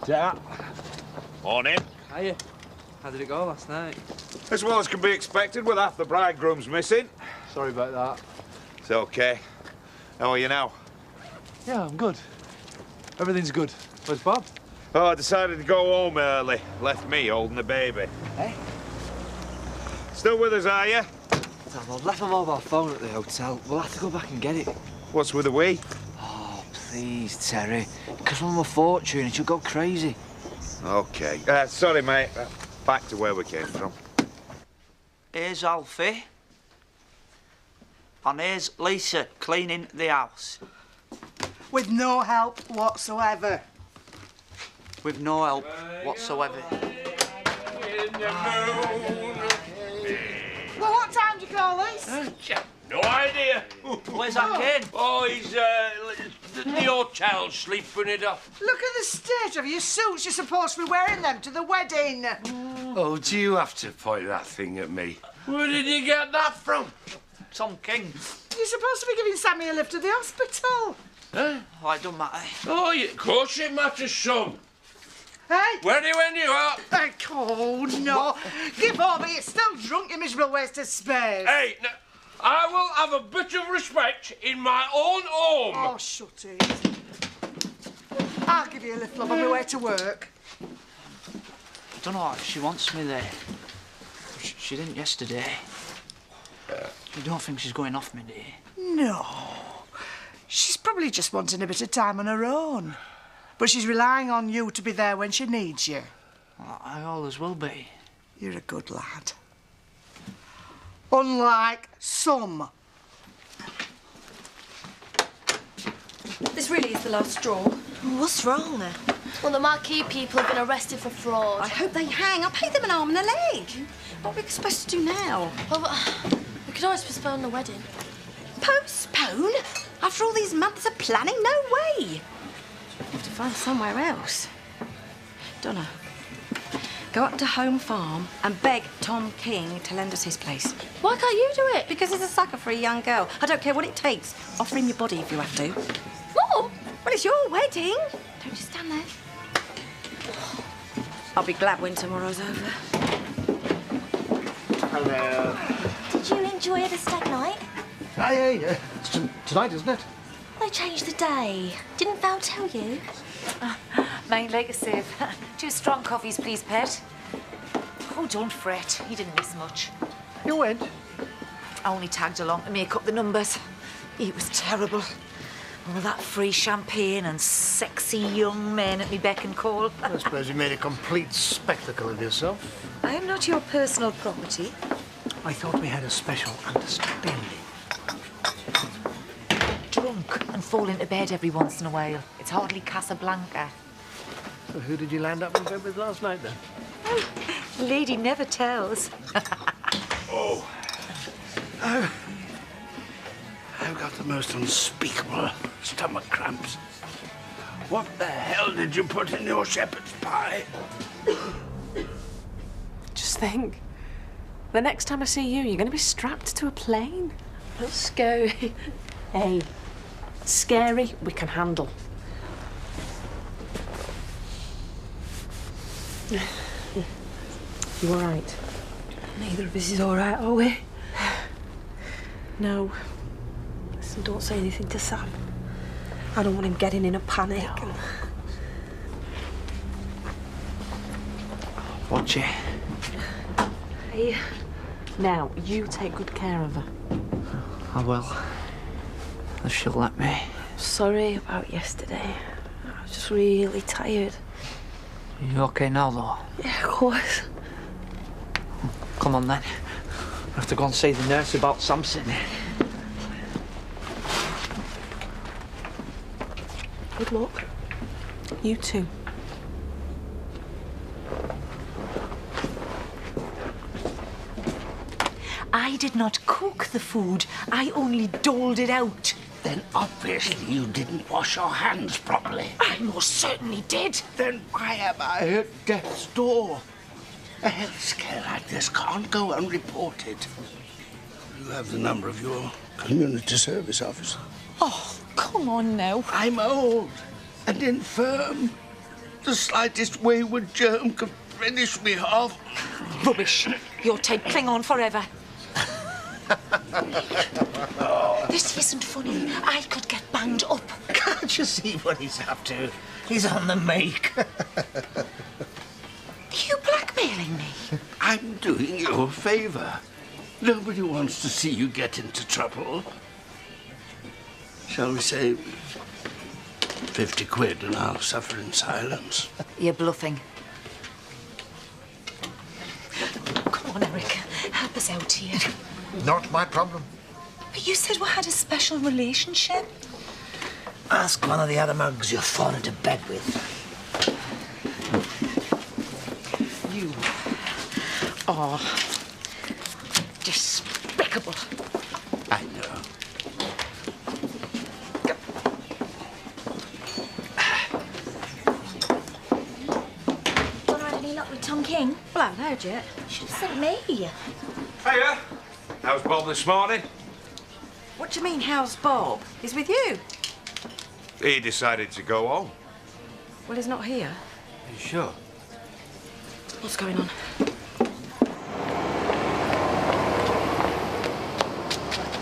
Yeah. Morning. Hiya. How did it go last night? As well as can be expected with half the bridegrooms missing. Sorry about that. It's okay. How are you now? Yeah, I'm good. Everything's good. Where's Bob? Oh, I decided to go home early. Left me holding the baby. Hey? Still with us, are you? Tom, I've left my mobile phone at the hotel. We'll have to go back and get it. What's with the we? Oh, please, Terry. It costs Mum a fortune and she'll go crazy. Okay. Sorry, mate. Back to where we came from. Here's Alfie. And here's Lisa cleaning the house. With no help whatsoever. With no help whatsoever. Well, what time do you call this? No idea. Where's that kid? Oh, he's the hotel sleeping it off. Look at the state of your suits. You're supposed to be wearing them to the wedding. Oh, do you have to point that thing at me? Where did you get that from? Tom King. You're supposed to be giving Sammy a lift to the hospital. Huh? Oh, it don't matter. Oh, of course it matters, son. Hey? Ready when you are. Oh, no. Give over. You're still drunk, you miserable waste of space. Hey, now, I will have a bit of respect in my own home. Oh, shut it. I'll give you a lift, love, on my way to work. I don't know if she wants me there. She didn't yesterday. You don't think she's going off me, do you? No. She's probably just wanting a bit of time on her own. But she's relying on you to be there when she needs you. Well, I always will be. You're a good lad. Unlike some. This really is the last straw. What's wrong? Well, the marquee people have been arrested for fraud. I hope they hang. I'll pay them an arm and a leg. What are we supposed to do now? Well, we could always postpone the wedding. Postpone? After all these months of planning? No way. We'll have to find somewhere else. Donna, go up to Home Farm and beg Tom King to lend us his place. Why can't you do it? Because he's a sucker for a young girl. I don't care what it takes. Offer him your body if you have to. Mum! Well, it's your wedding. Don't just stand there. I'll be glad when tomorrow's over. Hello. Did you enjoy the stag night? Yeah. It's tonight, isn't it? They changed the day. Didn't Val tell you? Main leg of sieve. 2 strong coffees, please, pet. Oh, don't fret. He didn't miss much. You went? I only tagged along to make up the numbers. It was terrible. All that free champagne and sexy young men at me beck and call. I suppose you made a complete spectacle of yourself. I am not your personal property. I thought we had a special understanding. Drunk and fall into bed every once in a while. It's hardly Casablanca. So who did you land up in bed with last night, then? Oh, lady never tells. I've got the most unspeakable stomach cramps. What the hell did you put in your shepherd's pie? Just think. The next time I see you, you're going to be strapped to a plane. That's scary. Hey, scary we can handle. You all right? Neither of us is all right, are we? No. Listen, don't say anything to Sam. I don't want him getting in a panic. No. Watch it. Hey, now, you take good care of her. I will. If she'll let me. Sorry about yesterday. I was just really tired. Are you okay now, though? Yeah, of course. Come on, then. I have to go and see the nurse about Samson. Good luck. You too. I did not cook the food. I only doled it out. Then obviously you didn't wash your hands properly. I most certainly did. Then why am I at death's door? A health scare like this can't go unreported. You have the number of your community service officer. Oh, come on now. I'm old. and infirm. The slightest wayward germ could finish me off. Rubbish. Your Ted cling on forever. This isn't funny. I could get banged up. Can't you see what he's up to? He's on the make. Are you blackmailing me? I'm doing you a favour. Nobody wants to see you get into trouble. Shall we say 50 quid and I'll suffer in silence? You're bluffing. Come on, Eric. Help us out here. Not my problem. But you said we had a special relationship. Ask one of the other mugs you're falling to bed with. You are despicable. I know. Don't have any luck with Tom King? Well, I haven't heard yet. Should have sent me. Hiya. How's Bob this morning? What do you mean, how's Bob? He's with you. He decided to go home. Well, he's not here. Are you sure? What's going on?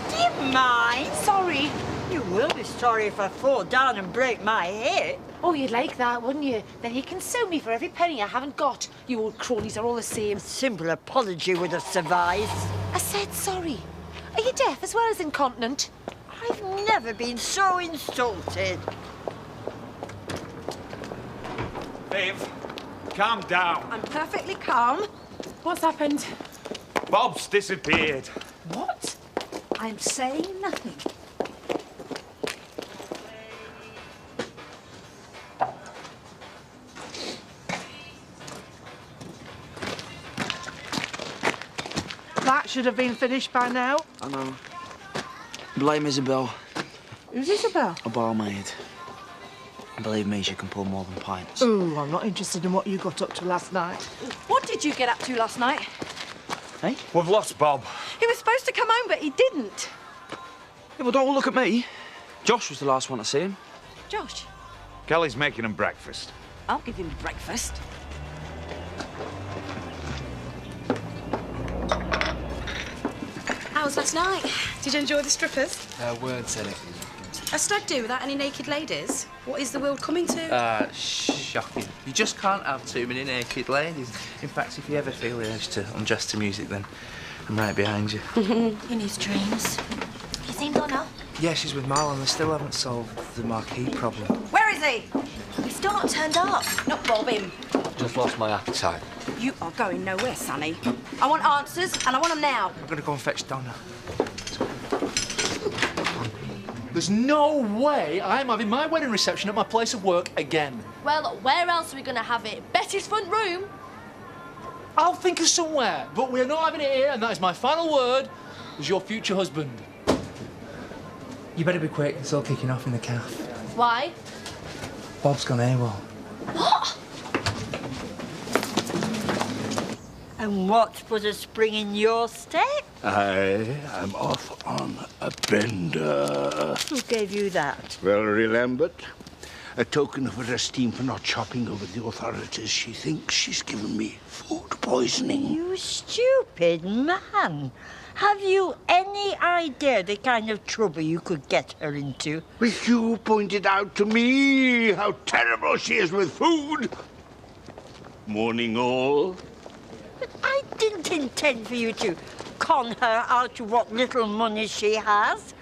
Do you mind? Sorry. You will be sorry if I fall down and break my hip. Oh, you'd like that, wouldn't you? Then you can sue me for every penny I haven't got. You old cronies are all the same. A simple apology would have sufficed. I said sorry. Are you deaf as well as incontinent? I've never been so insulted. Viv, calm down. I'm perfectly calm. What's happened? Bob's disappeared. What? I'm saying nothing. That should have been finished by now. I know. Blame Isabel, Who's Isabel? a barmaid. Believe me, she can pull more than pints. Ooh, I'm not interested in what you got up to last night. What did you get up to last night? Hey? We've lost Bob. He was supposed to come home, but he didn't. Yeah, well, don't all look at me. Josh was the last one to see him. Josh, Kelly's making him breakfast. I'll give him breakfast. How was last night? Did you enjoy the strippers? Word said it. A stag do without any naked ladies? What is the world coming to? Shocking. You just can't have too many naked ladies. In fact, if you ever feel the urge to undress to music, then I'm right behind you. In his dreams. You seen Donna? Yeah, she's with Marlon. They still haven't solved the marquee problem. Where is he? He's still not turned up. Not Bob, him. Just lost my appetite. You are going nowhere, Sonny. I want answers, and I want them now. I'm gonna go and fetch Donna. There's no way I'm having my wedding reception at my place of work again. Well, where else are we going to have it? Betty's front room? I'll think of somewhere, but we're not having it here, and that is my final word as your future husband. You better be quick, it's all kicking off in the calf. Why? Bob's gone AWOL. What? And what put a spring in your step? I am off on a bender. Who gave you that? Well remembered. A token of her esteem for not chopping over the authorities. She thinks she's given me food poisoning. You stupid man. Have you any idea the kind of trouble you could get her into? Well, you pointed out to me how terrible she is with food. Morning all. But I didn't intend for you to con her out of what little money she has.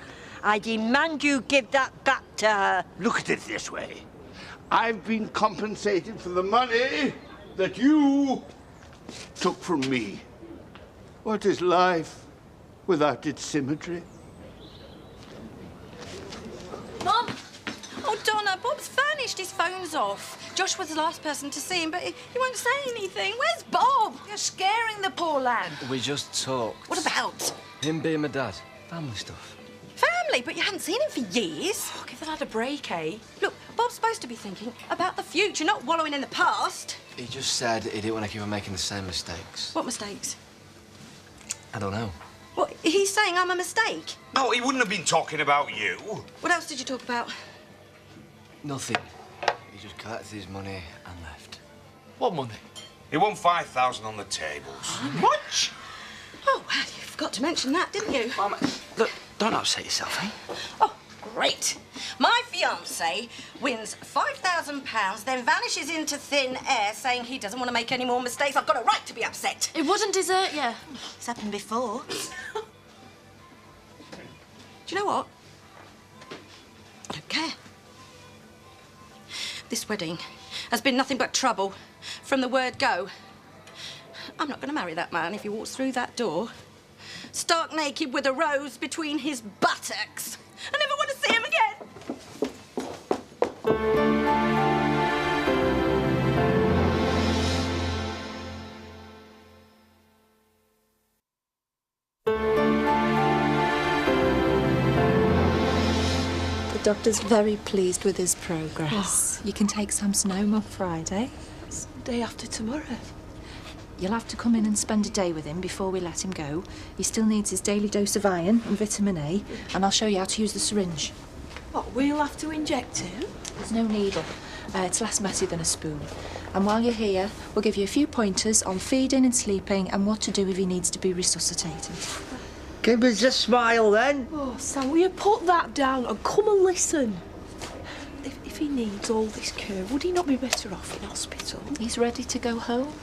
I demand you give that back to her. Look at it this way. I've been compensated for the money that you took from me. What is life without its symmetry? Mum? Oh, Donna, Bob's vanished. His phone's off. Josh was the last person to see him, but he won't say anything. Where's Bob? You're scaring the poor lad. We just talked. What about? Him being my dad. Family stuff. Family, but you hadn't seen him for years. Oh, give the lad a break, eh? Look, Bob's supposed to be thinking about the future, not wallowing in the past. He just said he didn't want to keep on making the same mistakes. What mistakes? I don't know. What, he's saying I'm a mistake? No, he wouldn't have been talking about you. What else did you talk about? Nothing. He just collected his money and left. What money? He won 5,000 on the tables. How much? Oh, well, you forgot to mention that, didn't you? Mum, look, don't upset yourself, eh? Oh, great. My fiancé wins £5,000, then vanishes into thin air saying he doesn't want to make any more mistakes. I've got a right to be upset. It wouldn't desert you. It's happened before. Do you know what? I don't care. This wedding has been nothing but trouble from the word go. I'm not going to marry that man if he walks through that door stark naked with a rose between his buttocks. I never want to see him again. The doctor's very pleased with his progress. You can take Samson home on Friday. It's the day after tomorrow. You'll have to come in and spend a day with him before we let him go. He still needs his daily dose of iron and vitamin A, and I'll show you how to use the syringe. What, we'll have to inject him? There's no needle. It's less messy than a spoon. And while you're here, we'll give you a few pointers on feeding and sleeping and what to do if he needs to be resuscitated. Give us a smile, then. Oh, Sam, will you put that down and come and listen? If he needs all this care, would he not be better off in hospital? He's ready to go home.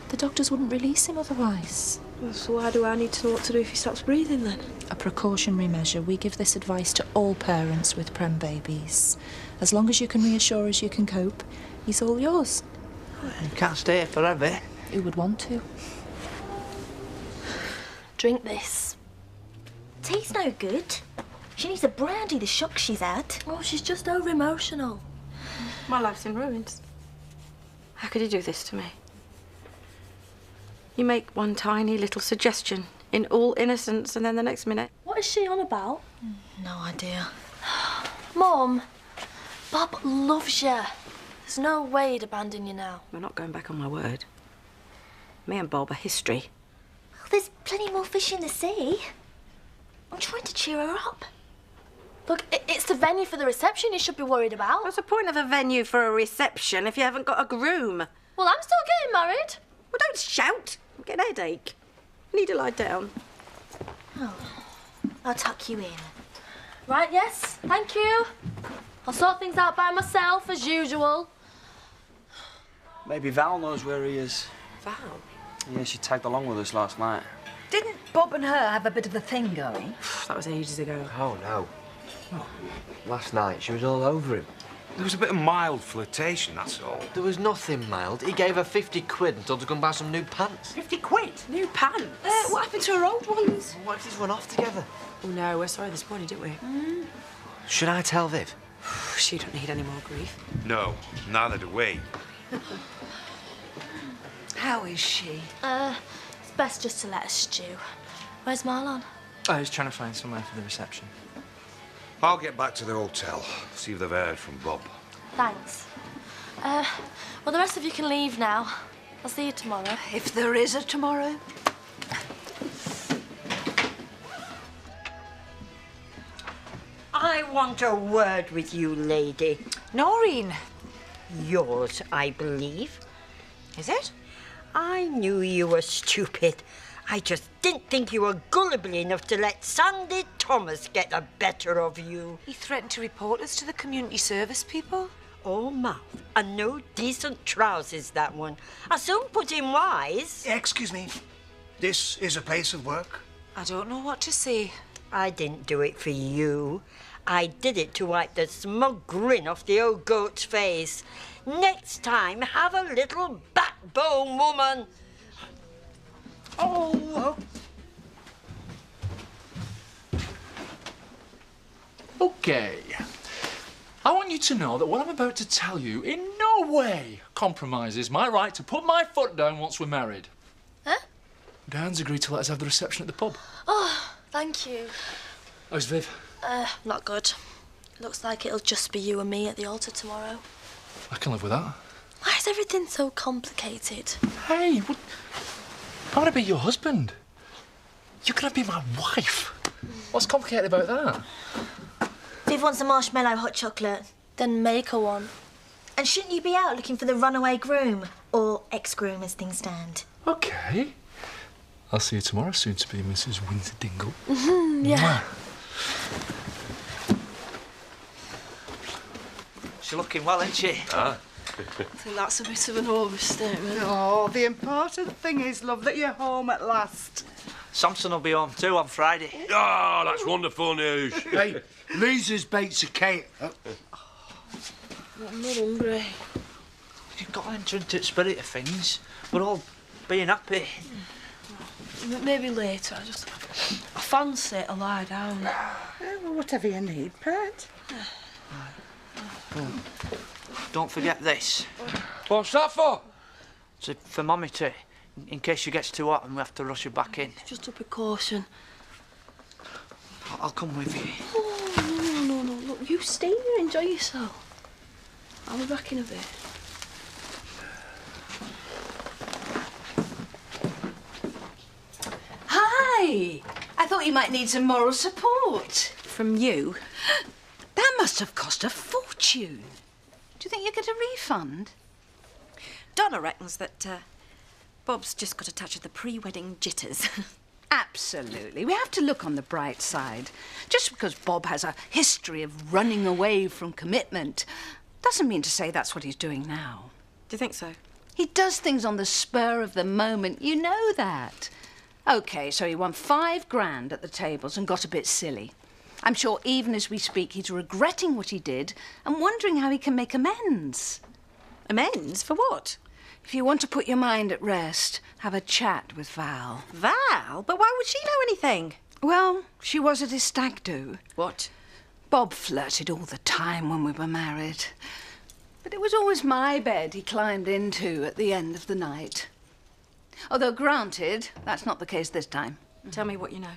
The doctors wouldn't release him otherwise. Well, so why do I need to know what to do if he stops breathing, then? A precautionary measure. We give this advice to all parents with prem babies. As long as you can reassure us you can cope, he's all yours. You can't stay here forever. Who would want to? Drink this. Tea's no good. She needs a brandy, the shock she's had. Oh, she's just over-emotional. My life's in ruins. How could you do this to me? You make one tiny little suggestion in all innocence, and then the next minute... What is she on about? No idea. Mum, Bob loves you. There's no way he'd abandon you now. We're not going back on my word. Me and Bob are history. There's plenty more fish in the sea. I'm trying to cheer her up. Look, it's the venue for the reception you should be worried about. What's the point of a venue for a reception if you haven't got a groom? Well, I'm still getting married. Well, don't shout. I'm getting a headache. I need to lie down. Oh, I'll tuck you in. Right, yes, thank you. I'll sort things out by myself, as usual. Maybe Val knows where he is. Val? Yeah, she tagged along with us last night. Didn't Bob and her have a bit of a thing going? That was ages ago. Oh, no. Last night, she was all over him. There was a bit of mild flirtation, that's all. There was nothing mild. He gave her 50 quid and told her to go and buy some new pants. 50 quid? New pants? What happened to her old ones? What if these run off together? Oh, no, we're sorry this morning, didn't we? Should I tell Viv? She don't need any more grief. No, neither do we. How is she? It's best just to let her stew. Where's Marlon? I was trying to find somewhere for the reception. I'll get back to the hotel, see if they've heard from Bob. Thanks. Well, the rest of you can leave now. I'll see you tomorrow. If there is a tomorrow. I want a word with you, lady. Noreen. Yours, I believe. Is it? I knew you were stupid. I just didn't think you were gullible enough to let Sandy Thomas get the better of you. He threatened to report us to the community service people. All mouth and no decent trousers, that one. I soon put him wise. Excuse me. This is a place of work? I don't know what to say. I didn't do it for you. I did it to wipe the smug grin off the old goat's face. Next time, have a little backbone, woman. Oh. OK. I want you to know that what I'm about to tell you in no way compromises my right to put my foot down once we're married. Huh? Diane's agreed to let us have the reception at the pub. Oh, thank you. How's Viv? Not good. Looks like it'll just be you and me at the altar tomorrow. I can live with that. Why is everything so complicated? Hey, what? I want to be your husband. You're going to be my wife. What's complicated about that? Viv wants a marshmallow hot chocolate. Then make her one. And shouldn't you be out looking for the runaway groom? Or ex-groom as things stand? OK. I'll see you tomorrow, soon to be Mrs. Winterdingle. Yeah. She's looking well, isn't she? I think that's a bit of an overstatement. Oh, the important thing is, love, that you're home at last. Samson will be home too on Friday. Oh, that's wonderful news. Hey, Lisa's baked a cake. I'm not hungry. You've got to enter into the spirit of things. We're all being happy. Maybe later. I fancy to lie down. Well, whatever you need, pet. Don't forget this. What's that for? It's a thermometer, in case she gets too hot and we have to rush her back in. Just a precaution. I'll come with you. Oh, no. Look, you stay here, enjoy yourself. I'll be back in a bit. Hi! I thought you might need some moral support. From you? That must have cost a fortune. Do you think you get a refund? Donna reckons that Bob's just got a touch of the pre-wedding jitters. Absolutely. We have to look on the bright side. Just because Bob has a history of running away from commitment doesn't mean to say that's what he's doing now. Do you think so? He does things on the spur of the moment. You know that. OK, so he won £5 at the tables and got a bit silly. I'm sure even as we speak he's regretting what he did and wondering how he can make amends. Amends? For what? If you want to put your mind at rest, have a chat with Val. Val? But why would she know anything? Well, she was at his stag do. What? Bob flirted all the time when we were married. But it was always my bed he climbed into at the end of the night. Although, granted, that's not the case this time. Tell me what you know.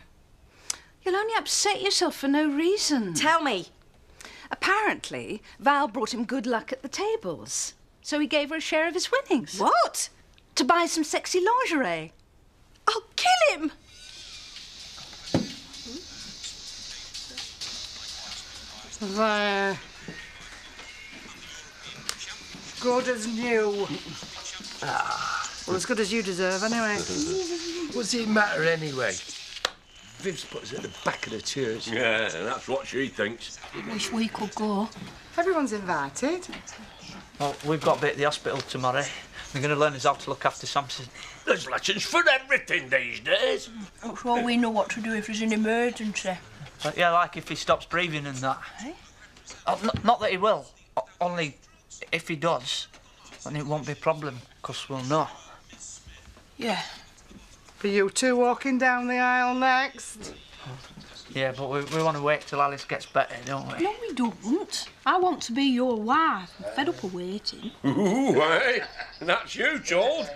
You'll only upset yourself for no reason. Tell me. Apparently, Val brought him good luck at the tables. So he gave her a share of his winnings. What? To buy some sexy lingerie. I'll kill him! There. Good as new. Well, as good as you deserve, anyway. What's it matter anyway? Viv's put us at the back of the church. Yeah, that's what she thinks. Wish we could go. Everyone's invited. Well, we've got to be at the hospital tomorrow. They're going to learn us how to look after Samson. There's lessons for everything these days. I'm sure we know what to do if there's an emergency. Yeah, like if he stops breathing and that. Oh, not that he will. Only if he does, then it won't be a problem, because we'll know. Yeah. For you two walking down the aisle next. Yeah, but we want to wait till Alice gets better, don't we? No, we don't. I want to be your wife. I'm fed up of waiting. Ooh, hey, that's you, George.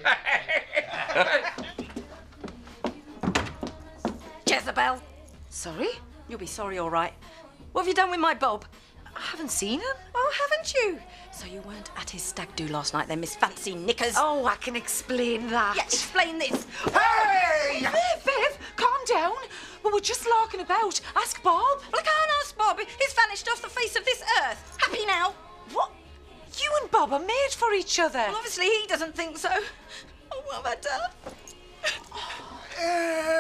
Jezebel! Sorry? You'll be sorry, all right. What have you done with my Bob? I haven't seen him. Oh, haven't you? So you weren't at his stag do last night then, Miss Fancy Knickers? Oh, I can explain that. Yeah, explain this. Hey! Viv, calm down. Well, we're just larking about. Ask Bob. Well, I can't ask Bob. He's vanished off the face of this earth. Happy now? What? You and Bob are made for each other. Well, obviously he doesn't think so. Oh, what have I done?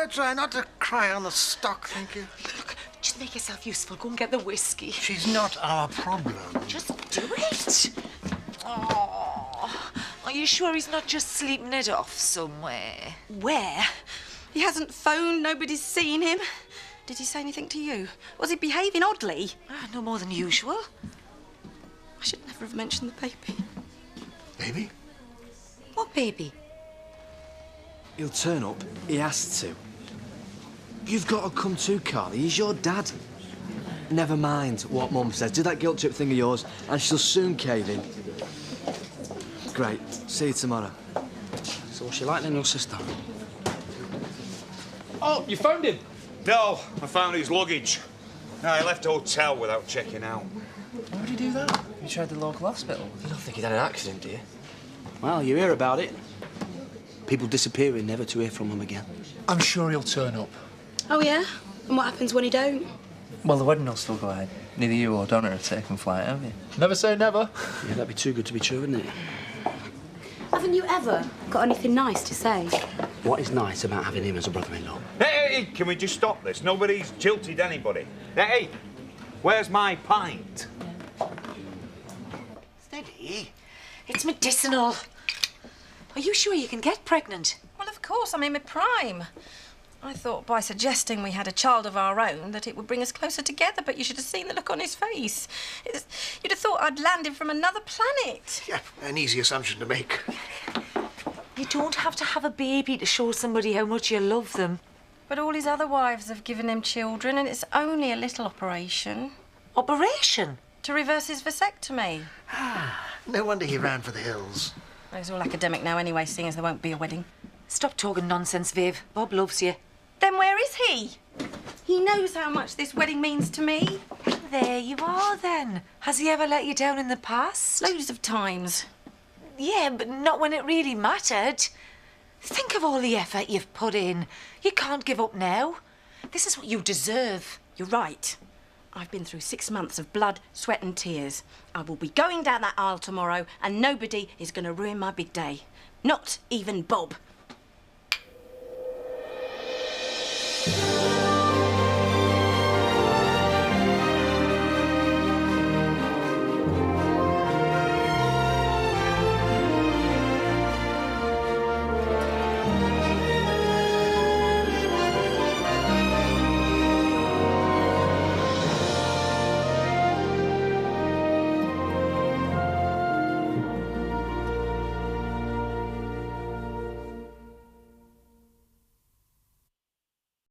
Try not to cry on the stock, thank you. Look, just make yourself useful. Go and get the whiskey. She's not our problem. Just do it. Oh, are you sure he's not just sleeping it off somewhere? Where? He hasn't phoned, nobody's seen him. Did he say anything to you? Was he behaving oddly? No more than usual. I should never have mentioned the baby. Baby? What baby? He'll turn up. He has to. You've got to come too, Carly. He's your dad. Never mind what Mum says. Do that guilt trip thing of yours, and she'll soon cave in. Great. See you tomorrow. So what's she like then, your sister? Oh, you found him? No, I found his luggage. No, he left the hotel without checking out. Why would you do that? You tried the local hospital. You don't think he'd had an accident, do you? Well, you hear about it. People disappearing, never to hear from them again. I'm sure he'll turn up. Oh, yeah? And what happens when he don't? Well, the wedding will still go ahead. Neither you or Donna have taken flight, have you? Never say never. Yeah, that'd be too good to be true, wouldn't it? Haven't you ever got anything nice to say? What is nice about having him as a brother-in-law? Hey, can we just stop this? Nobody's jilted anybody. Hey, where's my pint? Steady. It's medicinal. Are you sure you can get pregnant? Well, of course, I'm in my prime. I thought by suggesting we had a child of our own that it would bring us closer together, but you should have seen the look on his face. You'd have thought I'd landed from another planet. Yeah, an easy assumption to make. You don't have to have a baby to show somebody how much you love them. But all his other wives have given him children, and it's only a little operation. Operation? To reverse his vasectomy. No wonder he ran for the hills. Well, he's all academic now anyway, seeing as there won't be a wedding. Stop talking nonsense, Viv. Bob loves you. Then where is he? He knows how much this wedding means to me. There you are, then. Has he ever let you down in the past? Loads of times. Yeah, but not when it really mattered. Think of all the effort you've put in. You can't give up now. This is what you deserve. You're right. I've been through 6 months of blood, sweat and tears. I will be going down that aisle tomorrow and nobody is going to ruin my big day. Not even Bob.